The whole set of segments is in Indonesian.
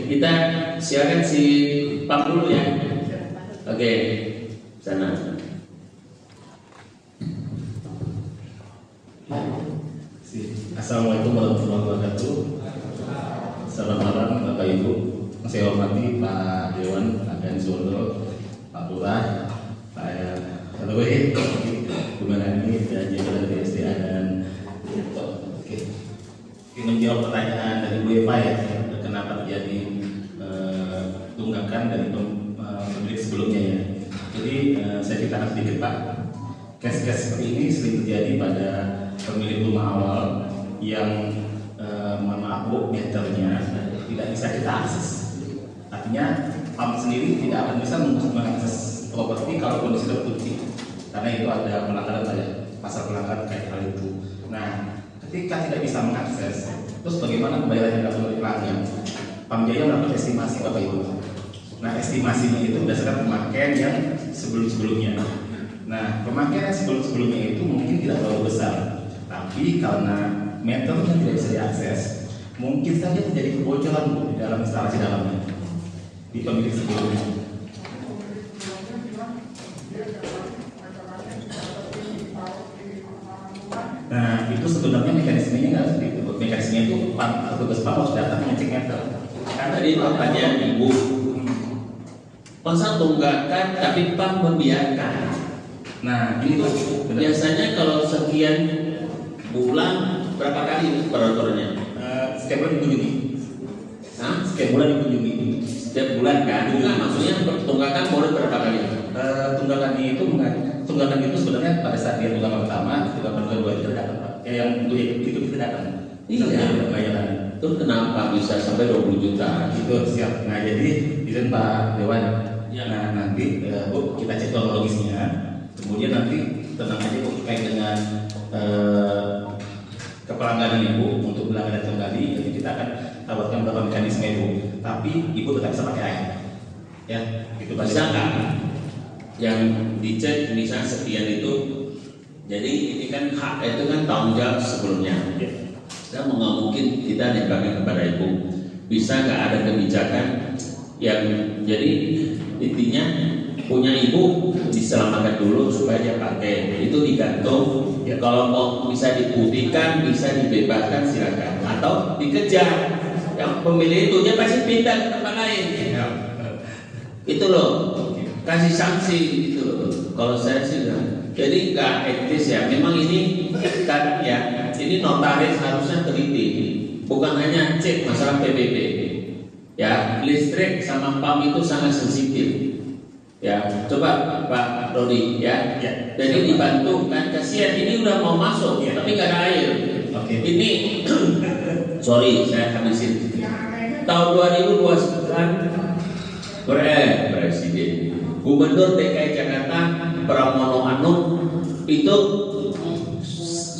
kita silakan si Pak dulu ya. Oke, sana. Assalamualaikum warahmatullahi wabarakatuh. Selamat malam Bapak Ibu. Saya hormati Pak Dewan, Pak Dan Solo, Pak Lurah, Pak RW, Bu Melani, dan jajaran DSDA dan oke. Menjawab pertanyaan dari Bu Eva ya, kenapa terjadi tunggakan dari pemilik sebelumnya ya. Jadi saya ceritakan sedikit Pak. Case-case seperti ini sering terjadi pada pemilik rumah awal yang mohon maaf Bu, meternya tidak bisa kita akses. Artinya pump sendiri tidak akan bisa mengakses properti kalau kondisi terkunci, karena itu ada pelanggaran pada pasal pelanggaran kayak hal itu. Nah, ketika tidak bisa mengakses, terus bagaimana pembayarannya dilakukan oleh pelanggan? Pamjaya melakukan estimasi Bapak Ibu. Nah, estimasinya itu berdasarkan pemakaian yang sebelum-sebelumnya. Nah, pemakaian yang sebelum-sebelumnya itu mungkin tidak terlalu besar, tapi karena meternya tidak bisa diakses, mungkin saja terjadi kebocoran Bu, di dalam instalasi dalamnya di pemilik sebelumnya. Nah, itu sebenarnya mekanismenya nggak seperti itu. Mekanismenya itu petugas PAM harus datang mengecek meter. Karena di pertanyaan Ibu, masa tunggakan tapi PAM membiarkan. Nah, ini tuh Biasanya kalau sekian bulan berapa kali operatornya? Setiap bulan dikunjungi. Hah? Setiap bulan dikunjungi. Setiap bulan kan? Enggak, maksudnya tunggakan boleh berapa kali? Tunggakan itu sebenarnya pada saat dia tunggakan pertama, tunggakan kedua itu tidak datang Pak. Yang untuk itu tidak datang. Iya. Bayaran. Terus kenapa bisa sampai 20 juta? Itu siap. Nah, jadi izin Pak Dewan. Ya. Nah, nanti Bu, kita cek kronologisnya. Kemudian nanti tenang aja Bu, terkait dengan kepelanggaran Ibu untuk pelanggaran kembali. Jadi kita akan tawarkan beberapa mekanisme Ibu. Tapi Ibu tetap bisa pakai air. Ya, itu Bisa nggak? Yang dicek misalnya sekian itu, jadi ini kan hak itu kan tanggung jawab sebelumnya. Ya. Dan nggak mungkin kita nembakkan kepada Ibu. Bisa nggak ada kebijakan yang jadi intinya punya Ibu diselamatkan dulu supaya dia pakai, itu digantung. Ya, kalau mau bisa diputihkan, bisa dibebaskan silakan, atau dikejar. Yang pemilik itu dia pasti pindah ke tempat lain. Ya. Itu loh, kasih sanksi gitu loh. Kalau saya sih bilang, jadi nggak etis ya. Memang ini kan ya, ini notaris harusnya teliti, bukan hanya cek masalah PBB. Ya, listrik sama PAM itu sangat sensitif. Ya, coba Pak Rodi ya. Ya. Jadi dibantu kan, kasihan ini udah mau masuk, Ya. tapi nggak ada air. Oke. Ini, sorry saya habisin. Tahun 2029 Presiden Gubernur DKI Jakarta Pramono Anung itu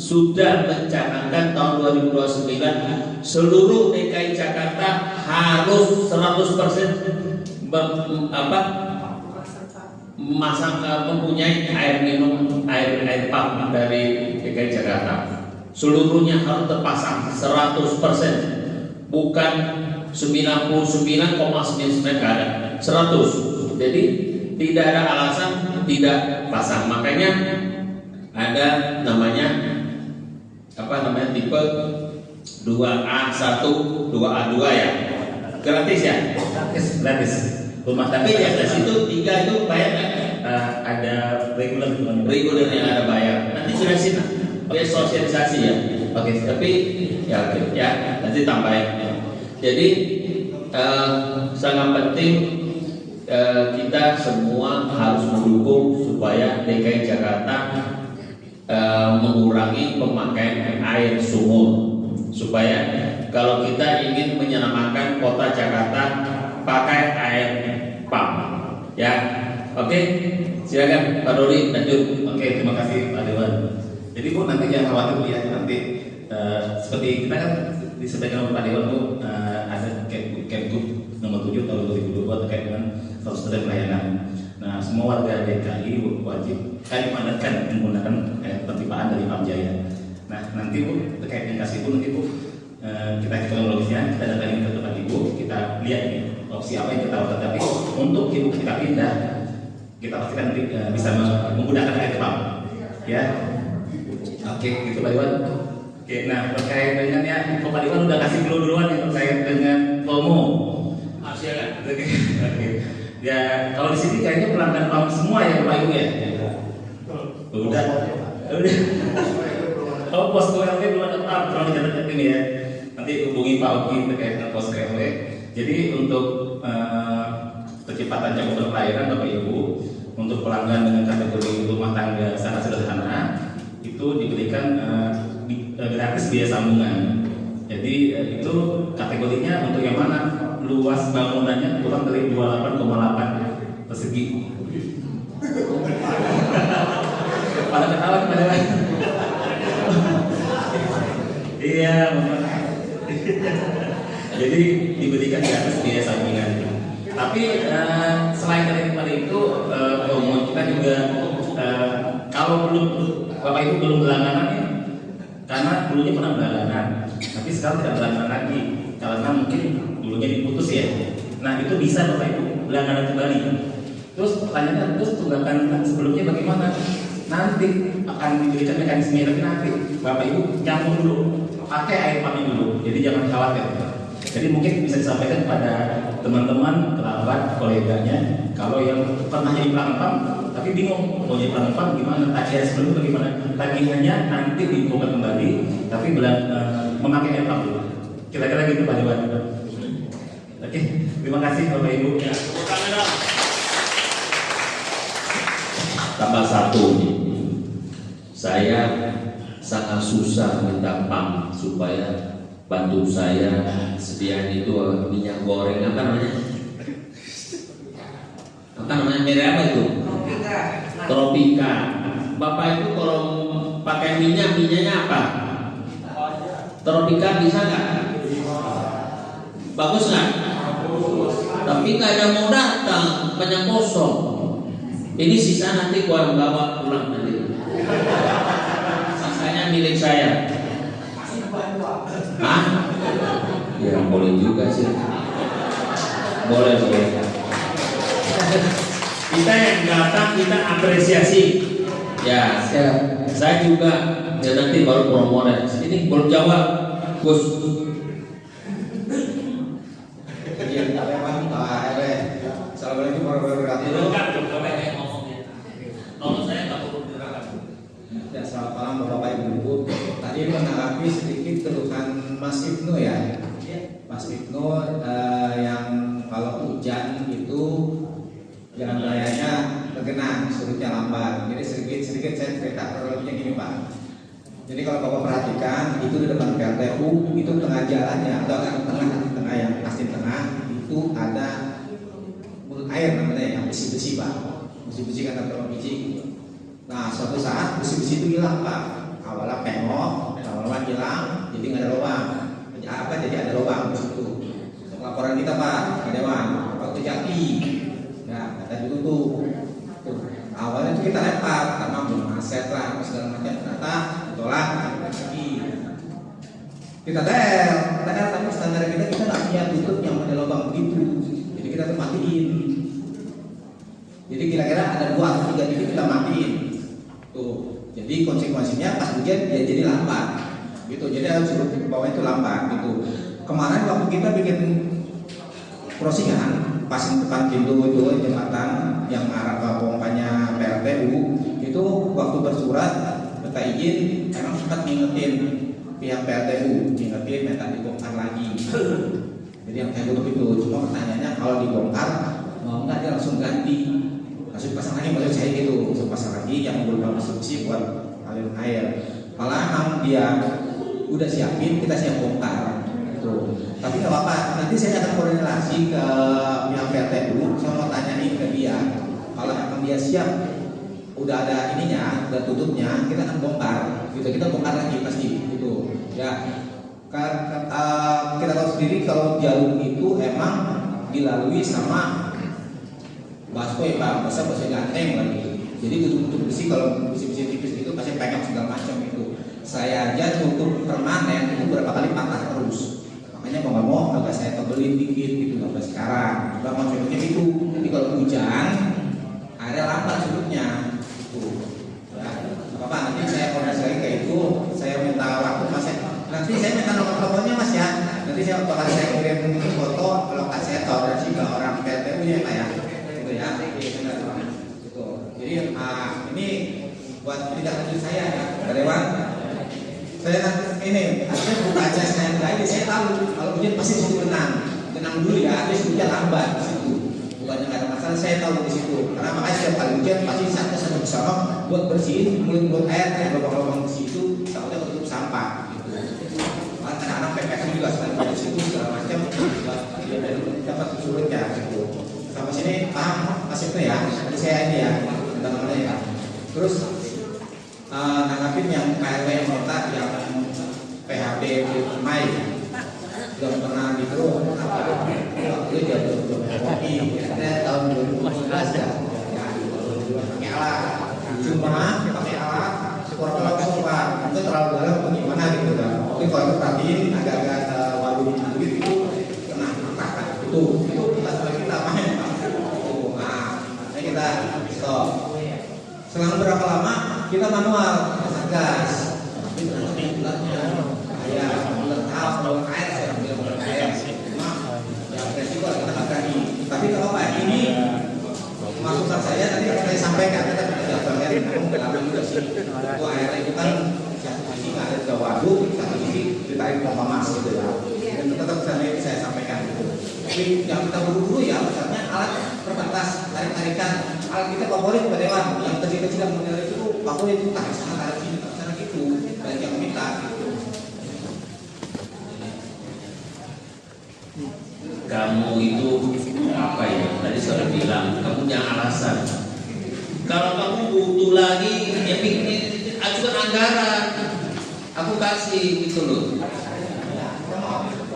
sudah mencanangkan tahun 2029 seluruh DKI Jakarta harus 100% mempunyai air minum, air pump dari DKI Jakarta. Seluruhnya harus terpasang 100%, bukan 99,99 ada 100. Jadi tidak ada alasan tidak pasang. Makanya ada namanya tipe 2A1, 2A2 ya. Gratis ya? Gratis. Rumah Tapi di atas itu 3 itu bayar nggak? ada reguler. Regulernya ada bayar. Nanti jelasin lah. Oke, sosialisasi ya. Oke, tapi ya oke ya, nanti tambahin. Jadi sangat penting kita semua harus mendukung supaya DKI Jakarta mengurangi pemakaian air sumur, supaya kalau kita ingin menyelamatkan kota Jakarta pakai air pump ya. Oke, silakan Pak Dodi lanjut. Oke, terima kasih Pak Dewan. Jadi Bu, nanti jangan khawatir Bu ya, nanti seperti kita kan disampaikan oleh Pak Dewan Bu, ada Kemdikbud nomor 7 tahun 2022 terkait dengan standar pelayanan. Nah, semua warga DKI wajib dipadatkan menggunakan perpipaan dari Pamjaya. Nah, nanti Bu terkait dengan kasih Bu nanti Bu kita kronologisnya, kita datangin ke tempat ibu, kita lihat nih opsi apa yang kita lakukan. Tapi untuk ibu kita pindah, kita pastikan nanti bisa menggunakan air pump, ya. Oke, gitu Pak Iwan. Oke, nah terkait dengan ya, Pak Iwan udah kasih clue duluan yang terkait dengan FOMO. Silakan. Oke. Ya, kalau di sini kayaknya pelanggan pump semua ya Pak Ibu ya. Udah. Oh, posko RW belum ada pump, kalau dicatat ini ya. Nanti hubungi Pak Oki terkait dengan posko RW. Jadi untuk percepatan cakupan pelayanan Bapak Ibu, untuk pelanggan dengan kategori rumah tangga sangat sederhana itu diberikan gratis biaya sambungan. Jadi itu kategorinya untuk yang mana luas bangunannya kurang dari 28,8 persegi. Pada ketawa pada lain. Iya, jadi diberikan gratis biaya sambungan. Tapi selain daripada itu, kita juga kalau belum Bapak Ibu belum berlangganan ya, karena dulunya pernah berlangganan, tapi sekarang tidak berlangganan lagi karena mungkin dulunya diputus ya. Nah itu bisa Bapak Ibu berlangganan kembali. Terus pertanyaannya, terus tunggakan sebelumnya bagaimana? Nanti akan diberikan mekanisme, tapi nanti Bapak Ibu nyambung dulu, pakai air pump dulu. Jadi jangan khawatir. Jadi mungkin bisa disampaikan kepada teman-teman, kerabat, koleganya, kalau yang pernah jadi pelanggan pump tapi bingung mau jadi pelanggan pump gimana, tagihan sebelumnya bagaimana, tagihannya nanti dibuka kembali, tapi memakai air pump dulu. Kira-kira gitu Pak Dewan. Oke, terima kasih Bapak Ibu. Ya, tambah satu nih, saya sangat susah minta pump supaya bantu saya sediain itu minyak goreng apa namanya? Apa namanya, merek apa itu? Tropika. Bapak itu kalau pakai minyaknya apa? Tropika bisa nggak? Bagus nggak? Tapi nggak ada mau datang, banyak kosong. Ini sisa nanti gua bawa pulang nanti. Sisanya milik saya. Hah? Ya boleh juga sih. Boleh. Kita yang datang kita apresiasi. Ya, saya juga. Ya nanti baru promo deh. Ini belum jawab, Gus. Assalamualaikum warahmatullahi wabarakatuh. Ya, selamat malam Bapak Ibu. Tadi menanggapi sedikit keluhan Mas Ibnu ya. Mas Ibnu yang kalau hujan itu jalan rayanya tergenang, surutnya lambat. Jadi sedikit saya cerita kronologinya gini Pak. Jadi kalau Bapak perhatikan itu di depan PLTU itu tengah jalannya atau tengah yang pasti tengah itu ada mulut air namanya yang besi-besi Pak. Besi-besi kata tolong biji. Nah suatu saat besi-besi itu hilang Pak. Awalnya pengok, lama-lama hilang, jadi nggak ada lubang. Jadi ada lubang di situ. Laporan kita Pak ke Dewan, waktu Jati. Ya kata dulu tuh. Awalnya itu kita lempar karena belum aset lah, segala macam. Ternyata tolak lagi. Kita tapi standar kita nggak punya tutup yang ada lubang begitu. Jadi kita tuh matiin. Jadi kira-kira ada 2 atau 3 titik kita matiin. Tuh. Jadi konsekuensinya pas hujan dia jadi lambat. Gitu. Jadi harus suruh ke bawah itu lambat gitu. Kemarin waktu kita bikin crossingan pas depan pintu itu jembatan yang arah ke pompanya PLTU itu waktu bersurat minta izin emang sempat ngingetin pihak PLTU minta dibongkar lagi. Jadi yang kayak gitu cuma pertanyaannya kalau dibongkar mau nggak dia langsung ganti, langsung pasang lagi maksud saya gitu, langsung pasang lagi yang berupa besi buat aliran air. Kalau emang dia udah siapin kita siap bongkar. Tapi nggak apa-apa, nanti saya akan koordinasi ke pihak PLTU, saya mau tanyain ke dia. Kalau emang dia siap, udah ada ininya, udah tutupnya, kita akan bongkar. Gitu, kita bongkar lagi pasti. Gitu. Ya, kita tahu sendiri kalau jalur itu emang dilalui sama basco ya Pak, basco ganteng lagi. Jadi tutup besi kalau besi-besi tipis itu pasti pengap segala macam itu. saya aja tutup permanen itu berapa kali patah terus. Makanya mau nggak mau agak saya tebelin dikit gitu, nggak boleh sekarang. Coba konsepnya itu. Jadi kalau hujan airnya lambat surutnya. Ya, apa nanti saya koordinasi lagi kayak itu. Saya minta waktu mas. Nanti saya minta nomor teleponnya mas ya. Nanti saya bakal saya kirim foto lokasi saya koordinasi ke orang PTU ya pak ya. Gitu ya. Gitu. Jadi ini buat tidak lanjut saya ya, karyawan. Saya ini akhirnya buka aja saya enggak, saya tahu kalau hujan pasti suruh tenang dulu ya, dia hujan lambat di situ. Bukannya nggak ada masalah, saya tahu di situ. Karena makanya setiap kali hujan pasti saya sama bersama buat bersihin mulut air lubang-lubang di situ, takutnya ketutup sampah. Gitu. Anak-anak PPS juga sekarang di situ segala macam buat dapat surutnya. Gitu. Sampai sini paham masih itu ya? Jadi saya ini ya, teman-teman ya. Terus nanggapin yang KLW yang minta yang PHB Mai belum pernah gitu waktu dia belum kopi tahun 2015 ya pakai alat cuma pakai alat kurang langsung pak itu terlalu dalam bagaimana gitu kan mungkin kalau perhatiin agak-agak waduh gitu kena patah itu kita kita main pak nah kita stop selang berapa lama kita manual gas tapi nanti bulannya ya bulan tahap bulan air saya bilang bulan air cuma ya resiko kita nggak berani tapi kalau pak ini masukan saya tadi saya sampaikan kita tidak bagian dalam juga sih itu air itu kan satu sisi nggak ada juga waduk satu sisi ditarik pompa mas gitu ya dan tetap saya sampaikan gitu tapi yang kita buru-buru ya misalnya alat terbatas tarik-tarikan alat kita favorit Pak Dewan yang kecil-kecil yang model itu favorit itu tarik sana tarik sini tarik sana gitu banyak yang minta gitu. Kamu itu apa ya? Tadi saya bilang kamu jangan alasan. Kalau kamu butuh lagi ya bikin ajukan anggaran. Aku kasih gitu loh.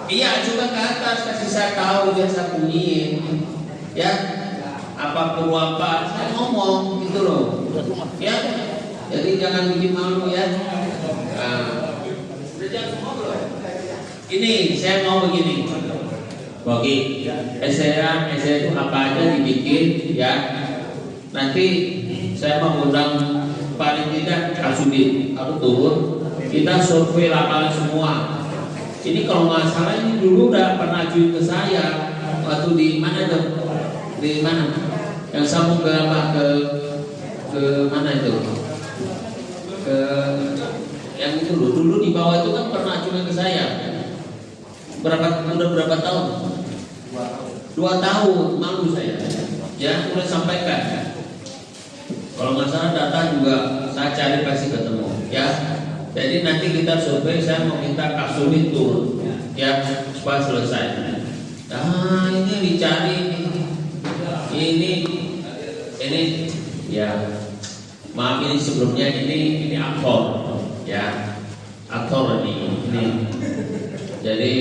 Iya ajukan ke atas kasih saya tahu biar saya bunyiin. Ya apa perlu apa saya ngomong gitu loh. Ya jadi jangan bikin malu ya. Ini saya mau begini. Bagi SEA itu apa aja dibikin ya. Nanti saya mengundang paling tidak Kasubit atau turun kita survei lapangan semua. Ini kalau nggak salah ini dulu udah pernah ajuin ke saya waktu di mana tuh? Di mana? Yang sambung ke apa? Ke mana itu? Ke yang itu dulu di bawah itu kan pernah ajuin ke saya. Udah berapa tahun? 2 tahun, malu saya. Ya, udah sampaikan. Kalau nggak salah data juga saya cari pasti ketemu. Ya, jadi nanti kita survei. Saya mau minta Kasubit turun, ya supaya selesai. Nah, ini dicari. Ini, ya. Maaf ini sebelumnya ini aktor, ya. Aktor ini. Jadi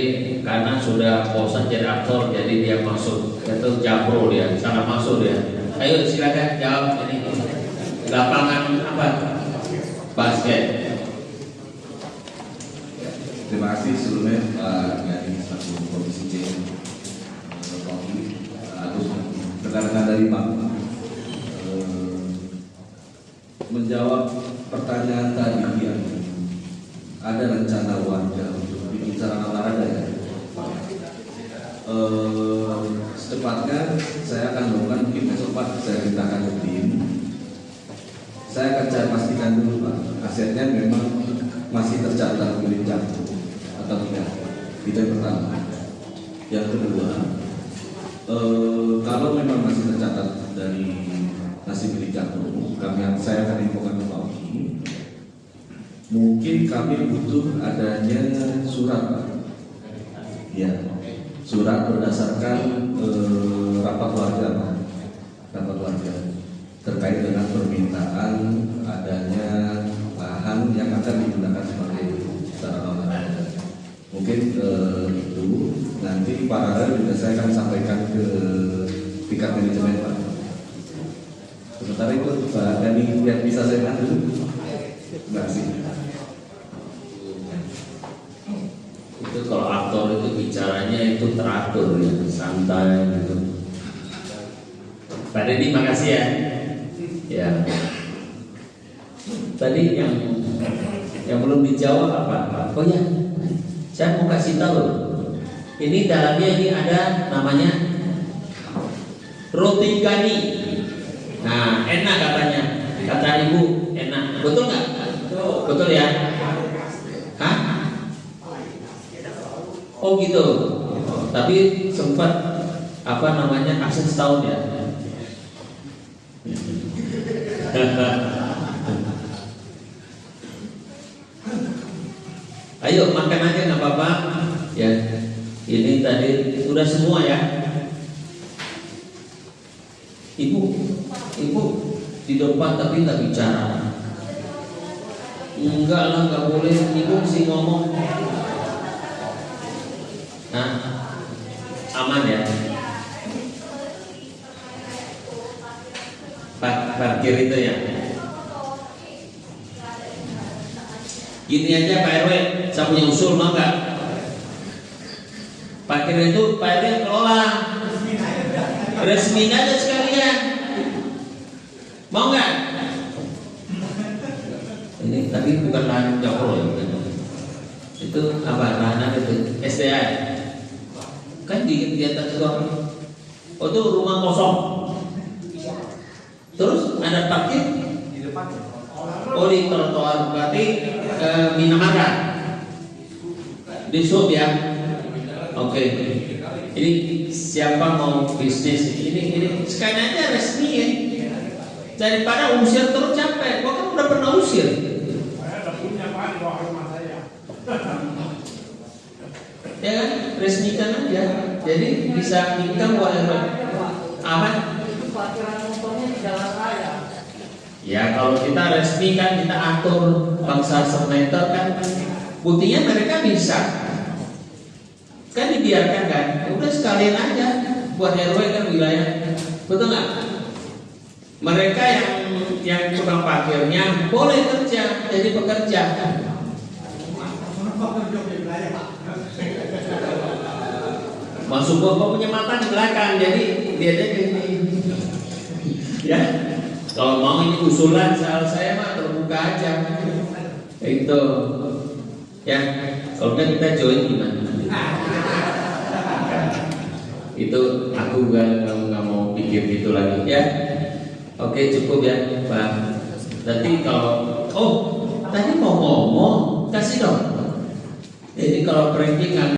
karena sudah bosan jadi aktor, jadi dia masuk itu japro dia, sana masuk dia. Ayo silakan jawab ini. Lapangan apa? Basket. Terima kasih sebelumnya Pak Gani selaku Komisi C atau rekan-rekan dari Pak menjawab pertanyaan tadi yang ada rencana warga untuk bikin sarana olahraga ya. Secepatnya saya akan melakukan mungkin besok Pak saya mintakan ke tim. Saya akan cari pastikan dulu Pak asetnya memang masih tercatat milik Jakpro atau tidak. Itu yang pertama. Yang kedua, kalau memang masih tercatat dari nasib milik Jakpro, saya akan infokan ke Pak Oki. Mungkin kami butuh adanya surat Pak. Ya, surat berdasarkan rapat warga Pak. Rapat warga terkait dengan permintaan adanya lahan yang akan digunakan sebagai sarana olahraga. Mungkin itu nanti paralel juga saya akan sampaikan ke tingkat manajemen Pak. Sementara itu Pak Dani yang bisa saya bantu. Terima kasih. santai gitu. Pak Deddy makasih ya. Ya. Tadi yang belum dijawab apa? Oh ya, saya mau kasih tahu. Ini dalamnya ini ada namanya roti gani. Nah, enak katanya. Kata ibu enak. Betul nggak? Betul ya? Hah? Oh gitu. Tapi sempat apa namanya absen setahun ya. Ayo makan aja nggak apa-apa. Ya, ini tadi sudah semua ya. Ibu di depan tapi nggak bicara. Enggak lah, nggak boleh. Ibu mesti ngomong. Nah, aman ya. Parkir itu ya. Gini aja Pak RW, saya punya usul, mau nggak? Parkir itu Pak RW kelola, resmiin aja sekalian, mau nggak? Ini tapi bukan lahan Joko ya, itu apa lahan itu SDA, kan di atas ruang, oh itu rumah kosong, terus ada parkir di depan. Oh di trotoar berarti minimarket di sub ya. Oke. Ini siapa mau bisnis ini sekalian aja resmi ya. Daripada usir terus capek. Gua kan udah pernah usir. Saya udah punya Pak di bawah rumah saya. Ya kan resmikan aja. Jadi bisa income buat apa? Parkiran motornya di jalan raya. Ya kalau kita resmi kan kita atur bangsa semeter kan, buktinya mereka bisa kan dibiarkan kan, udah sekalian aja buat RW kan wilayah, betul nggak? Mereka yang tukang parkirnya boleh kerja jadi pekerja. Masuk gua punya mata di belakang, jadi dia gini ya. Kalau mau ini usulan soal saya mah terbuka aja. Itu ya. Kalau kan kita join gimana? Itu aku nggak mau pikir gitu lagi ya. Oke cukup ya Pak. Nanti kalau tadi mau ngomong kasih dong. Jadi kalau pranking